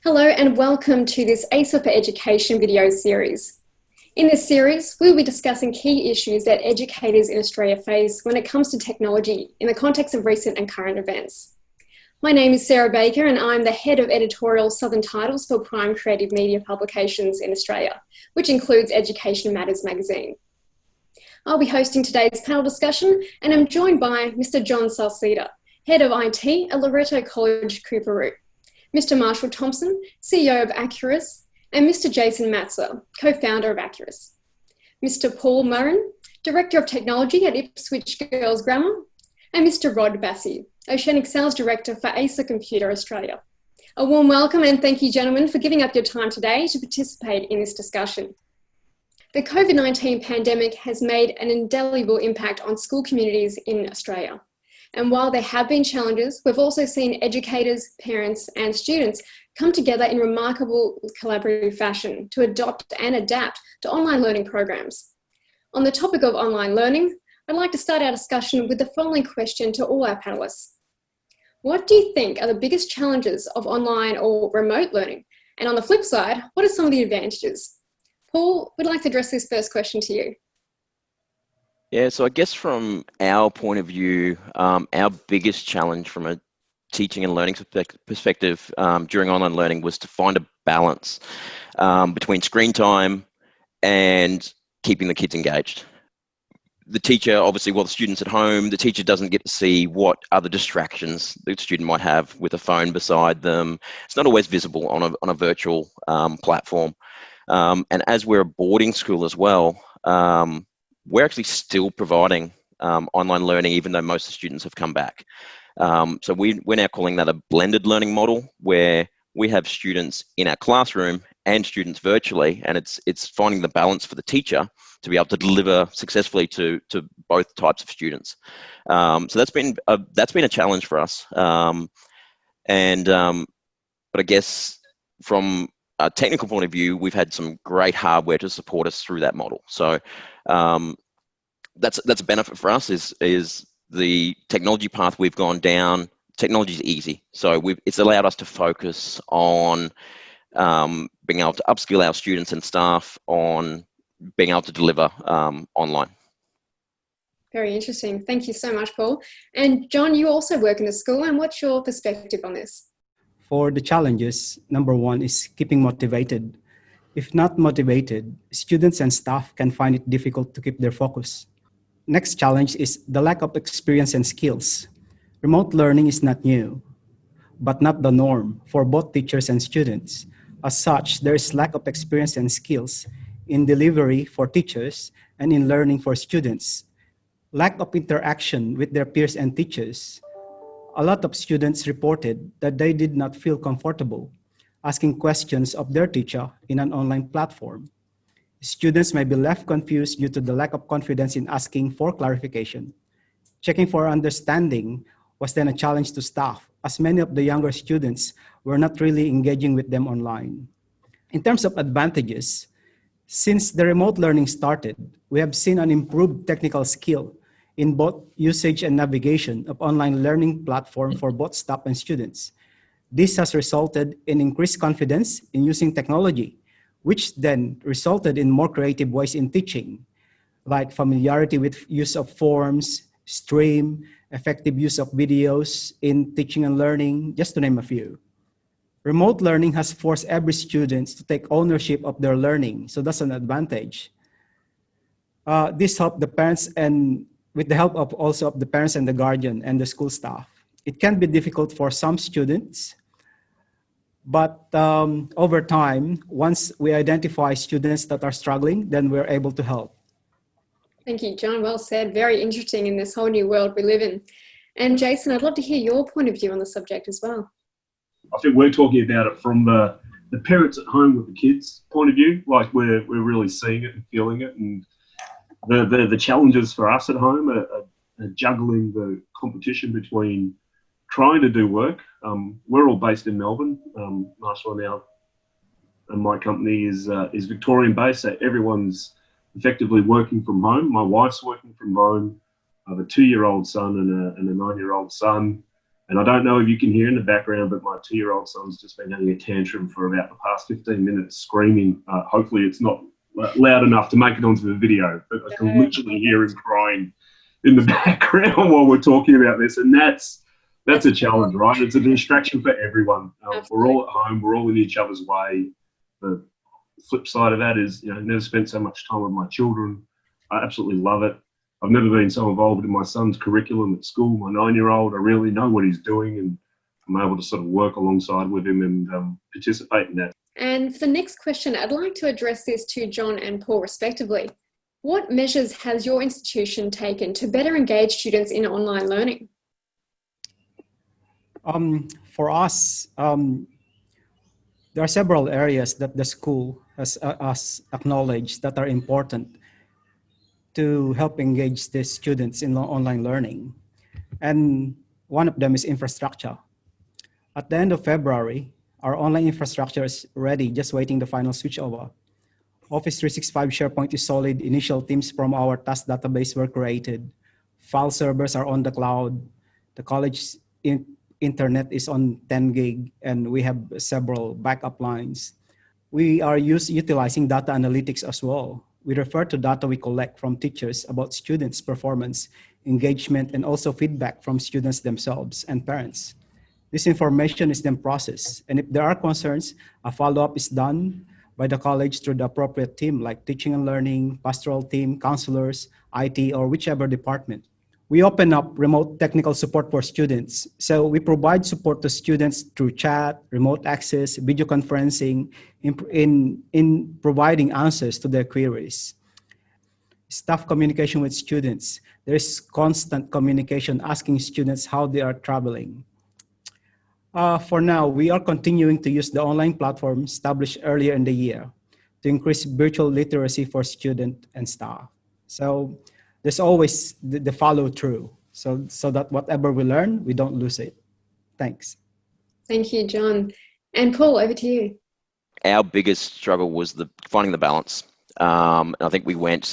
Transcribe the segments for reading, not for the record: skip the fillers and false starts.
Hello and welcome to this ASA for Education video series. In this series, we'll be discussing key issues that educators in Australia face when it comes to technology in the context of recent and current events. My name is Sarah Baker and I'm the Head of Editorial Southern Titles for Prime Creative Media Publications in Australia, which includes Education Matters magazine. I'll be hosting today's panel discussion and I'm joined by Mr. John Salceda, Head of IT at Loreto College, Coorparoo, Mr. Marshall Thompson, CEO of Accurus, and Mr. Jason Matzer, co-founder of Accurus. Mr. Paul Murren, Director of Technology at Ipswich Girls Grammar, and Mr. Rod Bassi, Oceanic Sales Director for Acer Computer Australia. A warm welcome and thank you, gentlemen, for giving up your time today to participate in this discussion. The COVID-19 pandemic has made an indelible impact on school communities in Australia. And while there have been challenges, we've also seen educators, parents, and students come together in remarkable collaborative fashion to adopt and adapt to online learning programs. On the topic of online learning, I'd like to start our discussion with the following question to all our panelists. What do you think are the biggest challenges of online or remote learning? And on the flip side, what are some of the advantages? Paul, we'd like to address this first question to you. Yeah, so I guess from our point of view, our biggest challenge from a teaching and learning perspective during online learning was to find a balance between screen time and keeping the kids engaged. The teacher, obviously, while the student's at home, the teacher doesn't get to see what other distractions the student might have with a phone beside them. It's not always visible on a virtual platform. And as we're a boarding school as well, we're actually still providing online learning, even though most of the students have come back. So we're now calling that a blended learning model, where we have students in our classroom and students virtually, and it's finding the balance for the teacher to be able to deliver successfully to both types of students. So that's been a challenge for us. But I guess from a technical point of view, we've had some great hardware to support us through that model. So that's a benefit for us is the technology path we've gone down. Technology is easy, so it's allowed us to focus on being able to upskill our students and staff on being able to deliver online. Very interesting. Thank you so much, Paul. And John, you also work in the school, and what's your perspective on this? For the challenges, number one is keeping motivated. If not motivated, students and staff can find it difficult to keep their focus. Next challenge is the lack of experience and skills. Remote learning is not new, but not the norm for both teachers and students. As such, there is lack of experience and skills in delivery for teachers and in learning for students. Lack of interaction with their peers and teachers. A lot of students reported that they did not feel comfortable asking questions of their teacher in an online platform. Students may be left confused due to the lack of confidence in asking for clarification. Checking for understanding was then a challenge to staff, as many of the younger students were not really engaging with them online. In terms of advantages, since the remote learning started, we have seen an improved technical skill in both usage and navigation of online learning platform for both staff and students. This has resulted in increased confidence in using technology, which then resulted in more creative ways in teaching, like familiarity with use of forms, stream, effective use of videos in teaching and learning, just to name a few. Remote learning has forced every student to take ownership of their learning, so that's an advantage. This helped the parents, and with the help of also of the parents and the guardian and the school staff. It can be difficult for some students, but over time, once we identify students that are struggling, then we're able to help. Thank you, John. Well said. Very interesting in this whole new world we live in. And Jason, I'd love to hear your point of view on the subject as well. I think we're talking about it from the parents at home with the kids' point of view, like we're really seeing it and feeling it. And the challenges for us at home are juggling the competition between trying to do work. We're all based in Melbourne. Marshall and my company is Victorian based, so everyone's effectively working from home. My wife's working from home. I have a 2-year-old son and a 9-year-old son. And I don't know if you can hear in the background, but my 2-year-old son's just been having a tantrum for about the past 15 minutes, screaming. Hopefully it's not loud enough to make it onto the video, but I can literally hear him crying in the background while we're talking about this. And that's a challenge, right? It's a distraction for everyone. We're all at home. We're all in each other's way. The flip side of that is, I've never spent so much time with my children. I absolutely love it. I've never been so involved in my son's curriculum at school. My 9-year-old, I really know what he's doing, and I'm able to sort of work alongside with him and participate in that. And for the next question, I'd like to address this to John and Paul respectively. What measures has your institution taken to better engage students in online learning? For us, there are several areas that the school has acknowledged that are important to help engage the students in online learning. And one of them is infrastructure. At the end of February, our online infrastructure is ready, just waiting the final switchover. Office 365 SharePoint is solid. Initial themes from our task database were created. File servers are on the cloud. The college internet is on 10 gig, and we have several backup lines. We are utilizing data analytics as well. We refer to data we collect from teachers about students' performance, engagement, and also feedback from students themselves and parents. This information is then processed, and if there are concerns, a follow-up is done by the college through the appropriate team like teaching and learning, pastoral team, counselors, IT, or whichever department. We open up remote technical support for students. So we provide support to students through chat, remote access, video conferencing, in providing answers to their queries. Staff communication with students. There is constant communication asking students how they are traveling. For now, we are continuing to use the online platform established earlier in the year to increase virtual literacy for students and staff. So there's always the follow through so that whatever we learn, we don't lose it. Thanks. Thank you, John. And Paul, over to you. Our biggest struggle was finding the balance. I think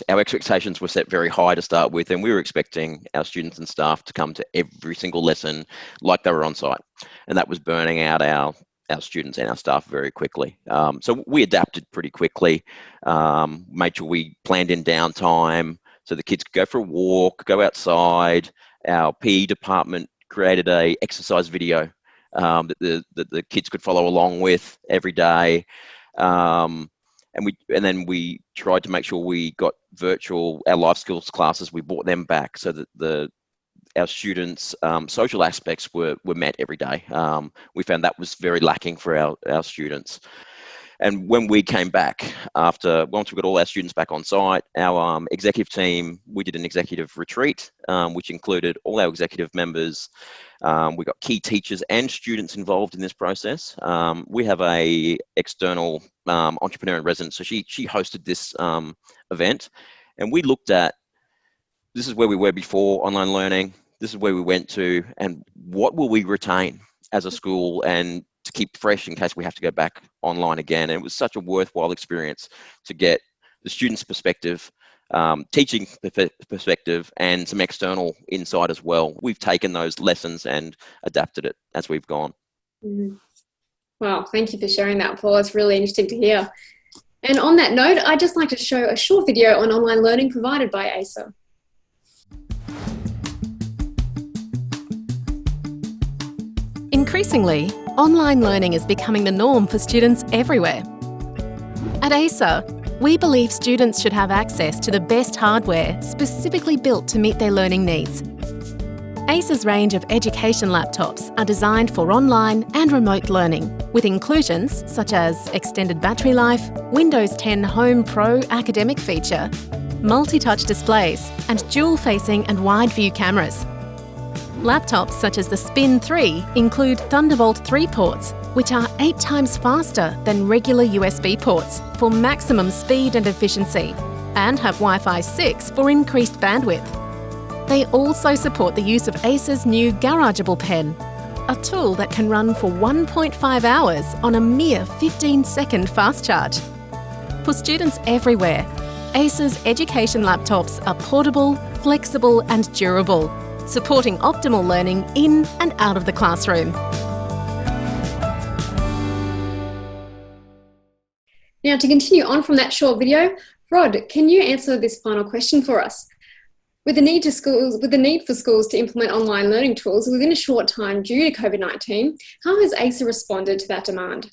our expectations were set very high to start with, and we were expecting our students and staff to come to every single lesson like they were on site. And that was burning out our students and our staff very quickly. So we adapted pretty quickly, made sure we planned in downtime so the kids could go for a walk, go outside. Our PE department created a exercise video that the kids could follow along with every day. And then we tried to make sure we got our life skills classes, we brought them back so that our students' social aspects were met every day. We found that was very lacking for our students. And when we came back once we got all our students back on site, our executive team, we did an executive retreat, which included all our executive members. We got key teachers and students involved in this process. We have a external entrepreneur in residence, so she hosted this event, and we looked at, this is where we were before online learning, this is where we went to, and what will we retain as a school and to keep fresh in case we have to go back online again. And it was such a worthwhile experience to get the students' perspective, teaching perspective, and some external insight as well. We've taken those lessons and adapted it as we've gone. Mm-hmm. Wow, thank you for sharing that, Paul. It's really interesting to hear. And on that note, I'd just like to show a short video on online learning provided by ASA. Increasingly, online learning is becoming the norm for students everywhere. At ASA, we believe students should have access to the best hardware specifically built to meet their learning needs. ASA's range of education laptops are designed for online and remote learning, with inclusions such as extended battery life, Windows 10 Home Pro academic feature, multi-touch displays, and dual-facing and wide-view cameras. Laptops such as the Spin 3 include Thunderbolt 3 ports, which are 8 times faster than regular USB ports for maximum speed and efficiency, and have Wi-Fi 6 for increased bandwidth. They also support the use of ASA's new Garageable pen, a tool that can run for 1.5 hours on a mere 15-second fast charge. For students everywhere, ASA's education laptops are portable, flexible and durable, supporting optimal learning in and out of the classroom. Now, to continue on from that short video, Rod, can you answer this final question for us? With the need for schools to implement online learning tools within a short time due to COVID-19, how has ACER responded to that demand?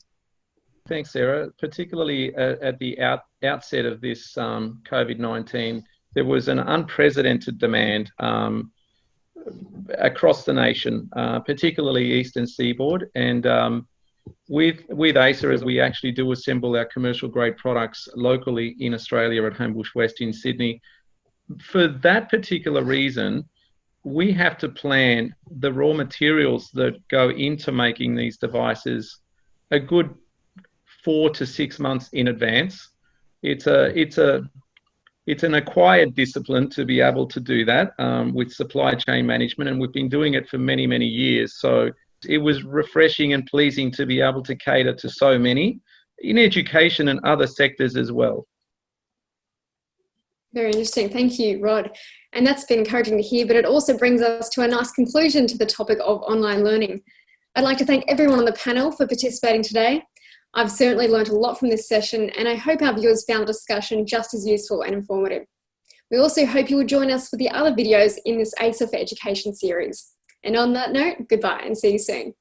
Thanks, Sarah. Particularly at the outset of this COVID-19, there was an unprecedented demand across the nation, particularly Eastern Seaboard. And with ACER, as we actually do assemble our commercial grade products locally in Australia at Homebush West in Sydney, for that particular reason, we have to plan the raw materials that go into making these devices a good 4 to 6 months in advance. It's an acquired discipline to be able to do that with supply chain management, and we've been doing it for many, many years. So it was refreshing and pleasing to be able to cater to so many in education and other sectors as well. Very interesting. Thank you, Rod. And that's been encouraging to hear, but it also brings us to a nice conclusion to the topic of online learning. I'd like to thank everyone on the panel for participating today. I've certainly learned a lot from this session, and I hope our viewers found the discussion just as useful and informative. We also hope you will join us for the other videos in this ACER for Education series. And on that note, goodbye and see you soon.